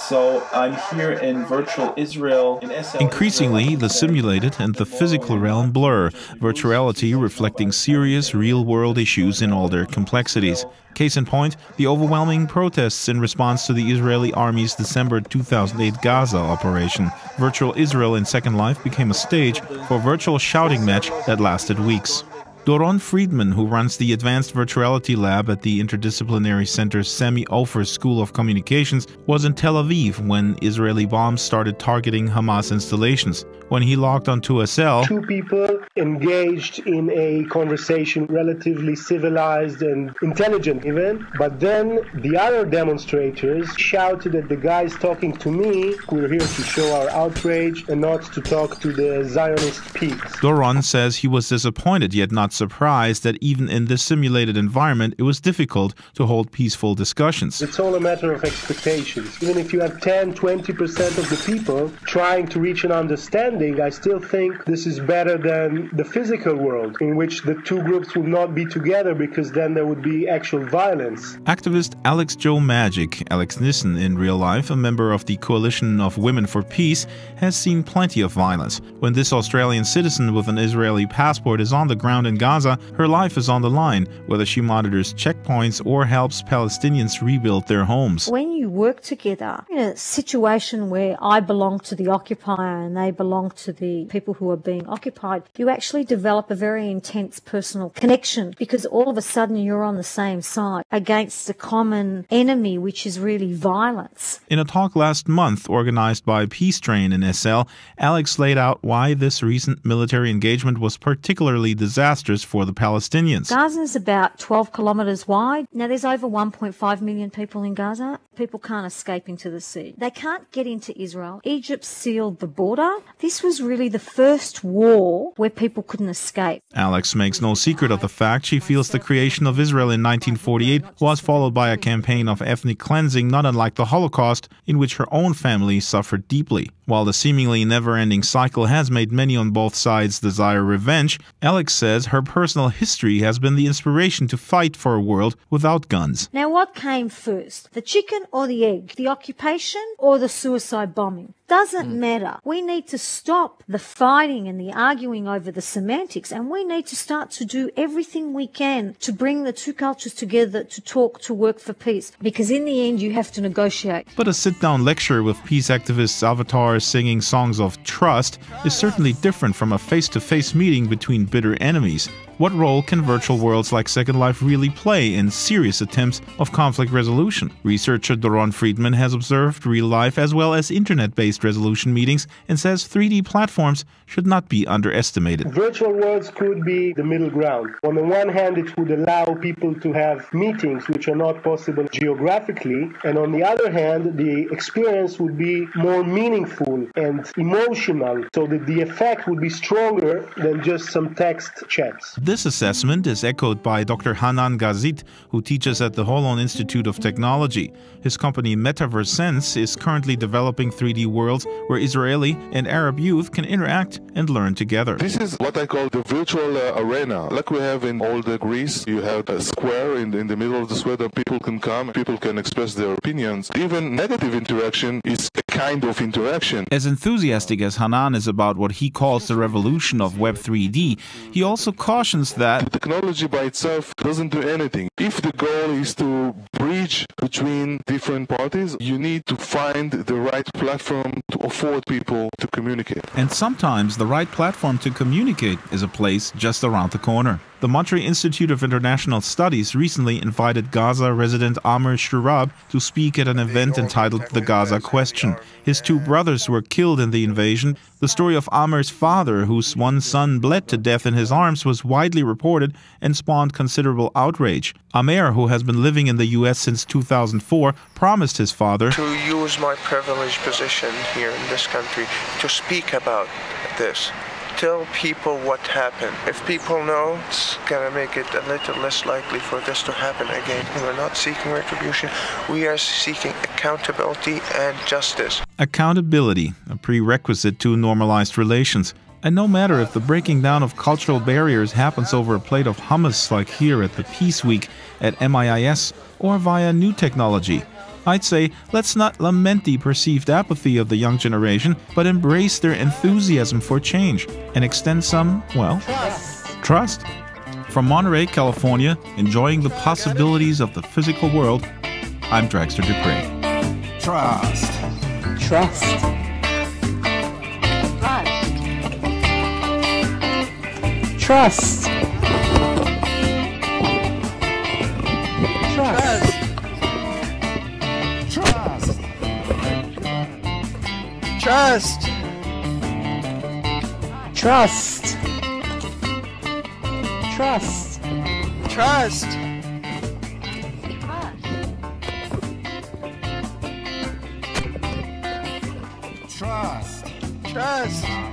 So I'm here in virtual Israel. In SL Increasingly, the simulated and the physical realm blur, virtuality reflecting serious, real-world issues in all their complexities. Case in point, the overwhelming protests in response to the Israeli army's December 2008 Gaza operation. Virtual Israel in Second Life became a stage for a virtual shouting match that lasted weeks. Doron Friedman, who runs the Advanced Virtuality Lab at the Interdisciplinary Center's Sami Ofer School of Communications, was in Tel Aviv when Israeli bombs started targeting Hamas installations. When he logged onto SL, two people engaged in a conversation, relatively civilized and intelligent even, but then the other demonstrators shouted at the guys talking to me, we're here to show our outrage and not to talk to the Zionist pigs. Doron says he was disappointed yet not surprised that even in this simulated environment it was difficult to hold peaceful discussions. It's all a matter of expectations. Even if you have 10-20% of the people trying to reach an understanding, I still think this is better than the physical world in which the two groups would not be together because then there would be actual violence. Activist Alex Joe Magic, Alex Nissen in real life, a member of the Coalition of Women for Peace, has seen plenty of violence. When this Australian citizen with an Israeli passport is on the ground in Gaza, her life is on the line, whether she monitors checkpoints or helps Palestinians rebuild their homes. When you work together in a situation where I belong to the occupier and they belong to the people who are being occupied, you actually develop a very intense personal connection because all of a sudden you're on the same side against a common enemy, which is really violence. In a talk last month organized by Peace Train in SL, Alex laid out why this recent military engagement was particularly disastrous for the Palestinians. Gaza is about 12 kilometres wide. Now there's over 1.5 million people in Gaza. People can't escape into the sea. They can't get into Israel. Egypt sealed the border. This was really the first war where people couldn't escape. Alex makes no secret of the fact she feels the creation of Israel in 1948 was followed by a campaign of ethnic cleansing not unlike the Holocaust, in which her own family suffered deeply. While the seemingly never-ending cycle has made many on both sides desire revenge, Alex says her personal history has been the inspiration to fight for a world without guns. Now what came first? The chicken or the egg? The occupation or the suicide bombing? Doesn't matter. We need to stop the fighting and the arguing over the semantics, and we need to start to do everything we can to bring the two cultures together, to talk, to work for peace. Because in the end, you have to negotiate. But a sit-down lecture with peace activists' avatars singing songs of trust is certainly different from a face-to-face meeting between bitter enemies. What role can virtual worlds like Second Life really play in serious attempts of conflict resolution? Researcher Doron Friedman has observed real-life as well as internet-based resolution meetings and says 3D platforms should not be underestimated. Virtual worlds could be the middle ground. On the one hand, it would allow people to have meetings which are not possible geographically, and on the other hand, the experience would be more meaningful and emotional, so that the effect would be stronger than just some text chats. This assessment is echoed by Dr. Hanan Gazit, who teaches at the Holon Institute of Technology. His company Metaverse Sense is currently developing 3D worlds where Israeli and Arab youth can interact and learn together. This is what I call the virtual arena. Like we have in old Greece, you have a square in the middle of the square that people can come, people can express their opinions. Even negative interaction is a kind of interaction. As enthusiastic as Hanan is about what he calls the revolution of Web 3D, he also cautions that the technology by itself doesn't do anything. If the goal is to bridge between different parties, you need to find the right platform to afford people to communicate. And sometimes the right platform to communicate is a place just around the corner. The Montreal Institute of International Studies recently invited Gaza resident Armour Chirag to speak at an event entitled The Gaza Question. His two brothers were killed in the invasion. The story of Armour's father, whose one son bled to death in his arms, was widely reported and spawned considerable outrage. Armour, who has been living in the US since 2004, promised his father to use my privileged position here in this country to speak about this. Tell people what happened. If people know, it's gonna make it a little less likely for this to happen again. We're not seeking retribution. We are seeking accountability and justice. Accountability, a prerequisite to normalized relations. And no matter if the breaking down of cultural barriers happens over a plate of hummus like here at the Peace Week at MIIS or via new technology, I'd say let's not lament the perceived apathy of the young generation, but embrace their enthusiasm for change and extend some, well, trust. From Monterey, California, enjoying the possibilities of the physical world, I'm Draxtor Despres. Trust. Trust. Trust. Trust. Trust. Trust. Trust. Trust. Trust. Trust.